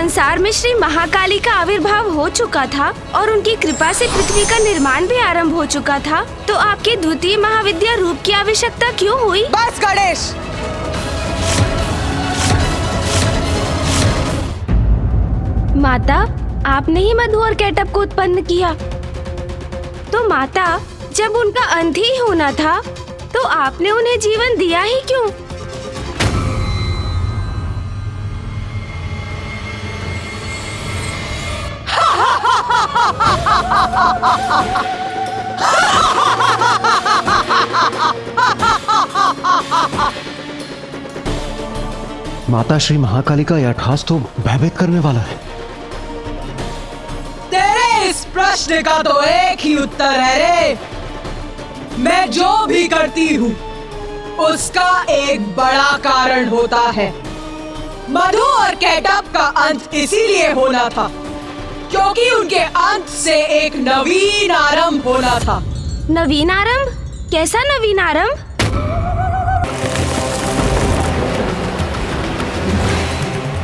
संसार में श्री महाकाली का आविर्भाव हो चुका था और उनकी कृपा से पृथ्वी का निर्माण भी आरंभ हो चुका था, तो आपके द्वितीय महाविद्या रूप की आवश्यकता क्यों हुई? बस गणेश! माता, आपने ही मधु और केटप को उत्पन्न किया, तो माता जब उनका अंत ही होना था तो आपने उन्हें जीवन दिया ही क्यों? माता श्री महाकाली का यह ठास तो भयभीत करने वाला है। तेरे इस प्रश्न का तो एक ही उत्तर है रे। मैं जो भी करती हूँ उसका एक बड़ा कारण होता है। मधु और केटप का अंत इसीलिए होना था क्योंकि उनके अंत से एक नवीन आरंभ होना था। नवीन आरंभ? कैसा नवीन आरंभ?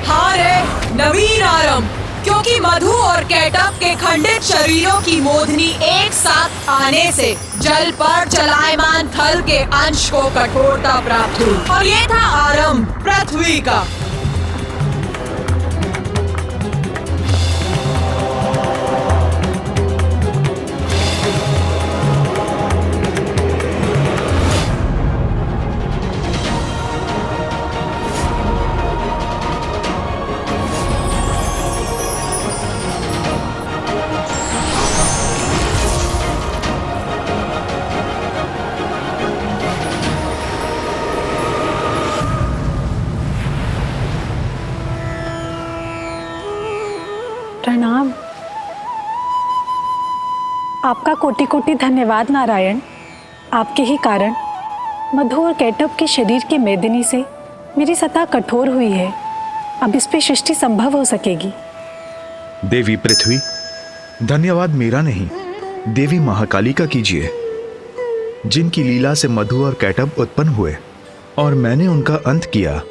हाँ रे, नवीन आरंभ, क्योंकि मधु और केटप के खंडित शरीरों की मोधनी एक साथ आने से जल पर चलायमान थल के अंश को कठोरता प्राप्त हुई और ये था आरंभ पृथ्वी का। प्रणाम। आपका कोटि कोटि धन्यवाद नारायण। आपके ही कारण मधु और केटप के शरीर की मेदिनी से मेरी सतह कठोर हुई है। अब इस पे सृष्टि संभव हो सकेगी। देवी पृथ्वी, धन्यवाद मेरा नहीं, देवी महाकाली का कीजिए, जिनकी लीला से मधु और केटप उत्पन्न हुए और मैंने उनका अंत किया।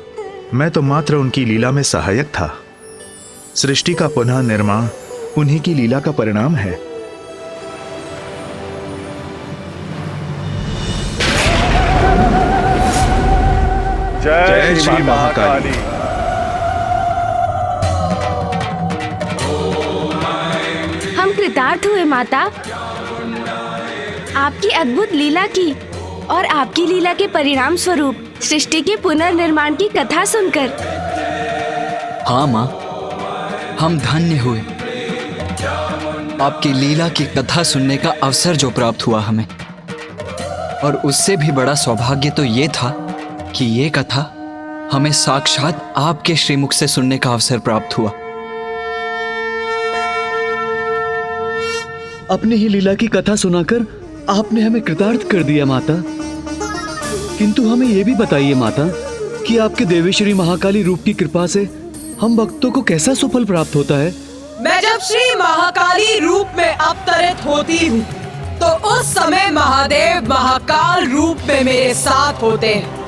मैं तो मात्र उनकी लीला में सहायक था। सृष्टि का पुनः निर्माण उन्हीं की लीला का परिणाम है। जय श्री महाकाली। हम कृतार्थ हुए माता, आपकी अद्भुत लीला की और आपकी लीला के परिणाम स्वरूप सृष्टि के पुनर्निर्माण की कथा सुनकर। हाँ माँ, हम धन्य हुए। आपकी लीला की कथा सुनने का अवसर जो प्राप्त हुआ हमें, और उससे भी बड़ा सौभाग्य तो ये था कि ये कथा हमें साक्षात आपके श्रीमुख से सुनने का अवसर प्राप्त हुआ। अपनी ही लीला की कथा सुनाकर आपने हमें कृतार्थ कर दिया माता। किंतु हमें यह भी बताइए माता कि आपके देवी श्री महाकाली रूप की कृपा से हम भक्तों को कैसा सुफल प्राप्त होता है? मैं जब श्री महाकाली रूप में अवतरित होती हूँ तो उस समय महादेव महाकाल रूप में मेरे साथ होते हैं।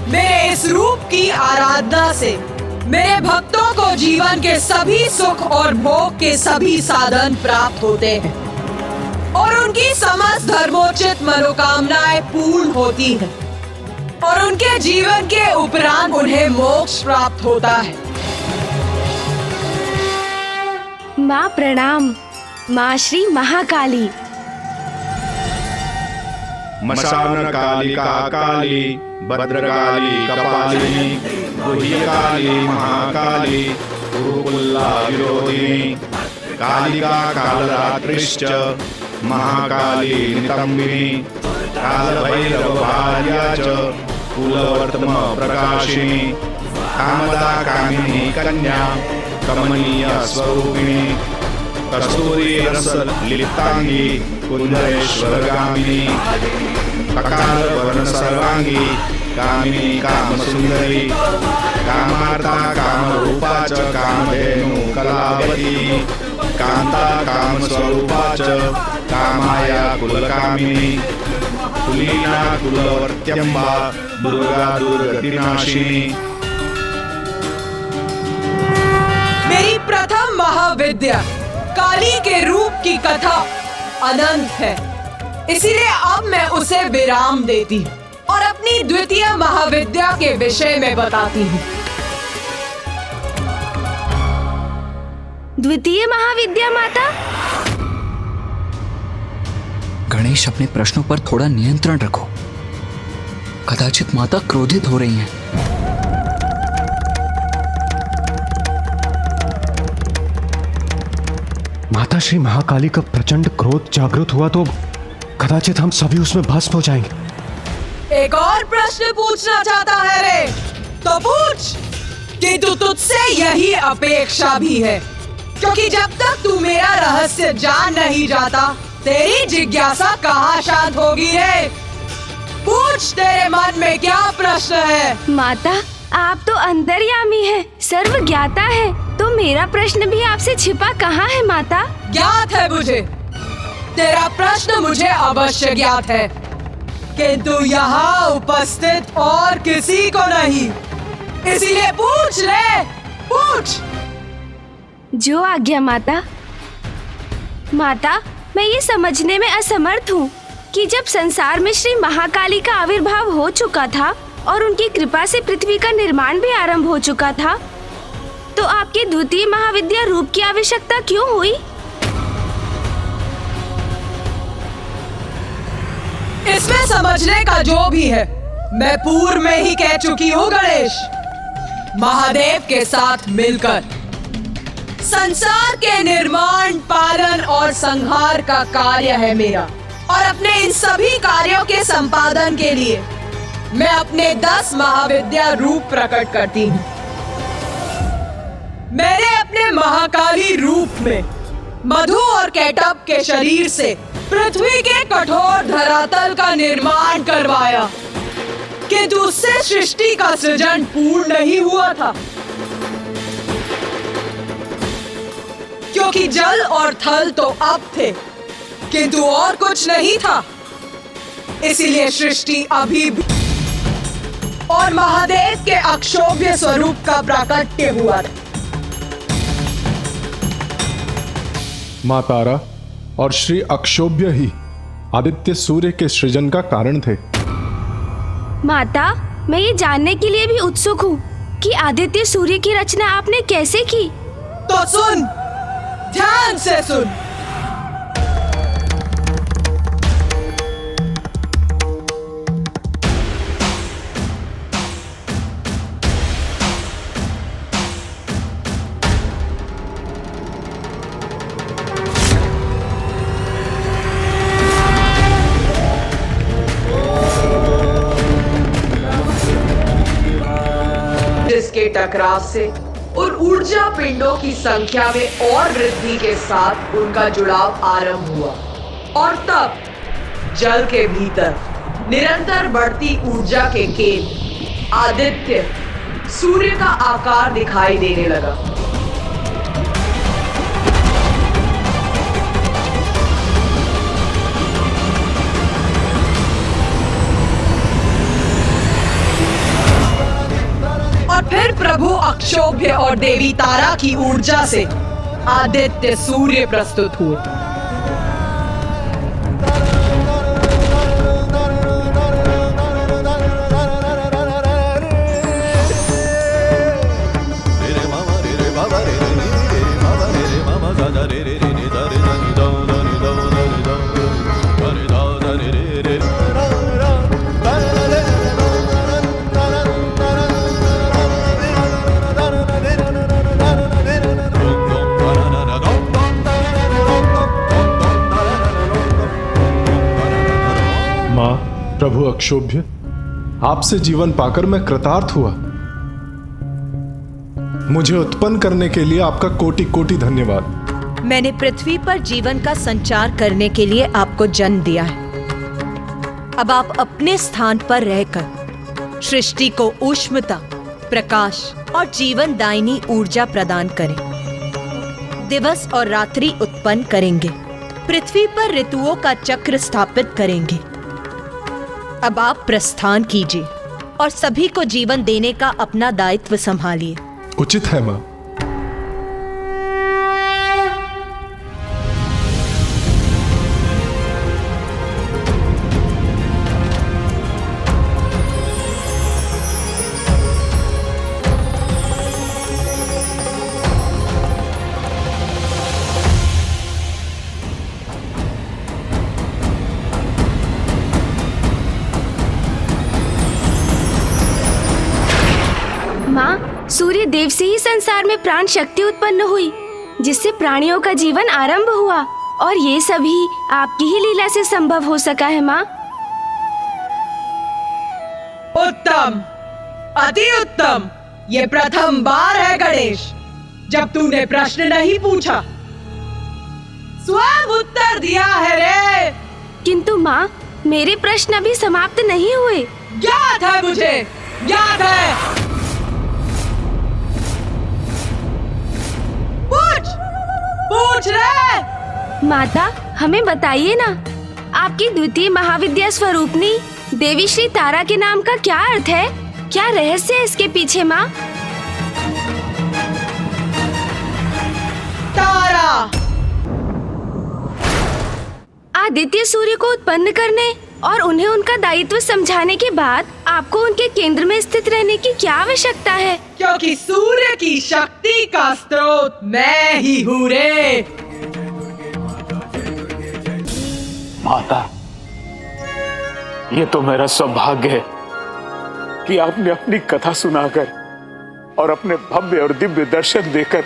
मेरे इस रूप की आराधना से मेरे भक्तों को जीवन के सभी सुख और भोग के सभी साधन प्राप्त होते हैं और उनकी समस्त धर्मोचित मनोकामनाएं पूर्ण होती हैं और उनके जीवन के उपरांत उन्हें मोक्ष प्राप्त होता है। माँ प्रणाम, माँ श्री महाकाली। मशान कालिका काली, भद्रकाली कपालिनी, गुह्यकाली महाकाली, गुरुकुल्ला विरोधिनी, कालिका कालरात्रिश्च, महाकाली नितंबिनी, कालभैरव भार्या च, कुलवर्तम प्रकाशिनी, कामदा कामिनी कन्या, कमनीय स्वरूपिणी, कस्तूरी रस लिप्तांगी, कुंजरेश्वरगामिनी, ककार वर्ण सर्वांगी, कामिनी कामसुंदरी, कामार्ता कामरूपा च, कामधेनु कलावती, कांता कामस्वरूपा च, कामाया कुलकामिनी, कुलीना कुलवर्त्यंबा, दुर्गा दुर्गतिनाशिनी। मेरी प्रथम महाविद्या काली के रूप की कथा अनंत है, इसीलिए अब मैं उसे विराम देती हूँ और अपनी द्वितीय महाविद्या के विषय में बताती हूँ। द्वितीय महाविद्या माता? गणेश, अपने प्रश्नों पर थोड़ा नियंत्रण रखो। कदाचित माता क्रोधित हो रही हैं। माता श्री महाकाली का प्रचंड क्रोध जागृत हुआ तो कदाचित हम सभी उसमें भस्म हो जाएंगे। एक और प्रश्न पूछना चाहता है रे? तो पूछ, किंतु तुझसे यही अपेक्षा भी है, क्योंकि जब तक तू मेरा रहस्य जान नहीं जाता, तेरी जिज्ञासा कहाँ शांत होगी रे? पूछ, तेरे मन में क्या प्रश्न है? माता, आप तो अंतर्यामी है, सर्वज्ञाता है, तो मेरा प्रश्न भी आपसे छिपा कहाँ है माता? ज्ञात है मुझे, तेरा प्रश्न मुझे अवश्य ज्ञात है, किंतु यहाँ उपस्थित और किसी को नहीं, इसीलिए पूछ ले, पूछ। जो आज्ञा माता। माता, मैं ये समझने में असमर्थ हूँ कि जब संसार में श्री महाकाली का आविर्भाव हो चुका था और उनकी कृपा से पृथ्वी का निर्माण भी आरंभ हो चुका था, तो आपकी द्वितीय महाविद्या रूप की आवश्यकता क्यों हुई? इसमें समझने का जो भी है, मैं पूर्व में ही कह चुकी हूँ गणेश। महादेव के साथ मिलकर संसार के निर्माण, पालन और संहार का कार्य है मेरा, और अपने इन सभी कार्यों के संपादन के लिए मैं अपने 10 महाविद्या रूप प्रकट करती हूँ। मैंने अपने महाकाली रूप में मधु और केटप के शरीर से पृथ्वी के कठोर धरातल का निर्माण करवाया, किंतु उससे सृष्टि का सृजन पूर्ण नहीं हुआ था, क्योंकि जल और थल तो अब थे, किंतु और कुछ नहीं था। इसीलिए सृष्टि अभी भी और महादेव के अक्षोभ्य स्वरूप का प्राकट्य हुआ था। मां तारा और श्री अक्षोभ्य ही आदित्य सूर्य के सृजन का कारण थे। माता, मैं ये जानने के लिए भी उत्सुक हूँ कि आदित्य सूर्य की रचना आपने कैसे की? तो सुन, ध्यान से सुन। जिसके टकराव से उन ऊर्जा पिंडों की संख्या में और वृद्धि के साथ उनका जुड़ाव आरंभ हुआ, और तब जल के भीतर निरंतर बढ़ती ऊर्जा के केंद्र आदित्य सूर्य का आकार दिखाई देने लगा। और फिर प्रभु अक्षोभ्य और देवी तारा की ऊर्जा से आदित्य सूर्य प्रस्तुत हुए। प्रभु अक्षोभ्य, आपसे जीवन पाकर मैं कृतार्थ हुआ। मुझे उत्पन्न करने के लिए आपका कोटि कोटि धन्यवाद। मैंने पृथ्वी पर जीवन का संचार करने के लिए आपको जन्म दिया है। अब आप अपने स्थान पर रहकर सृष्टि को ऊष्मता, प्रकाश और जीवन दायिनी ऊर्जा प्रदान करें। दिवस और रात्रि उत्पन्न करेंगे, पृथ्वी पर ऋतुओं का चक्र स्थापित करेंगे। अब आप प्रस्थान कीजिए और सभी को जीवन देने का अपना दायित्व संभालिए। उचित है मां। सूर्य देव से ही संसार में प्राण शक्ति उत्पन्न हुई, जिससे प्राणियों का जीवन आरंभ हुआ, और ये सभी आपकी ही लीला से संभव हो सका है माँ। उत्तम, अति उत्तम। ये प्रथम बार है गणेश जब तूने प्रश्न नहीं पूछा, स्वयं उत्तर दिया है रे। किंतु माँ, मेरे प्रश्न अभी समाप्त नहीं हुए। ज्ञात है मुझे, ज्ञात है। पूछ, पूछ रे। माता, हमें बताइए ना, आपकी द्वितीय महाविद्या स्वरूपनी देवी श्री तारा के नाम का क्या अर्थ है? क्या रहस्य है इसके पीछे माँ? तारा आदित्य सूर्य को उत्पन्न करने और उन्हें उनका दायित्व समझाने के बाद आपको उनके केंद्र में स्थित रहने की क्या आवश्यकता है? क्योंकि सूर्य की शक्ति का स्रोत मैं ही हूँ रे। माता, ये तो मेरा सौभाग्य है कि आपने अपनी कथा सुनाकर और अपने भव्य और दिव्य दर्शन देकर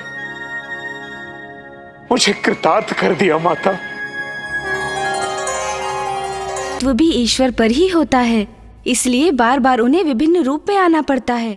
मुझे कृतार्थ कर दिया माता। वो भी ईश्वर पर ही होता है, इसलिए बार बार उन्हें विभिन्न रूप में आना पड़ता है।